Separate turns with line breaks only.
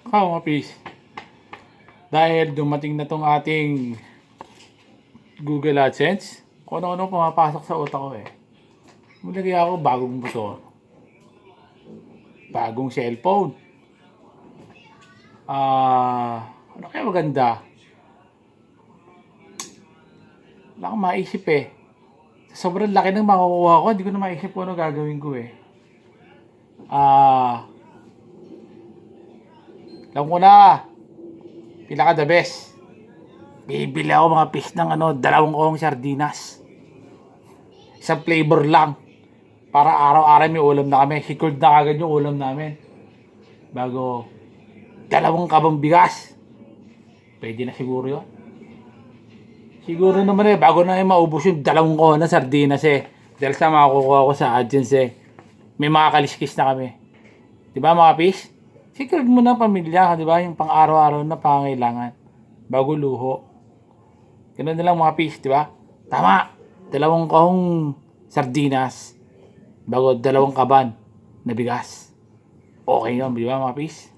Ako mga pis. Dahil dumating na tong ating Google AdSense, kung ano-ano pumapasok sa utak ko eh. Mulagay ako bagong motor. Bagong cellphone. Ano kaya maganda? Wala akong maisip eh. Sobrang laki ng makukuha ko, hindi ko na maisip kung ano gagawin ko eh. Alam ko na, pinaka the best. Bibili ako mga fish ng 2 sardinas. Isang flavor lang. Para araw-araw may ulam na kami. Secured na agad yung ulam namin. Bago 2 kabang bigas. Pwede na siguro yun. Siguro naman bago na maubos yung 2 na sardinas Dahil sa makukuha ko sa AdSense may mga kaliskis na kami. Diba mga fish? Secured mo na pamilya, di ba? Yung pang araw-araw na pangangailangan. Bago luho. Ganun na lang mga fish, di ba? Tama! 2 kahong sardinas. Bago 2 kaban na bigas. Okay yun, di ba mga fish?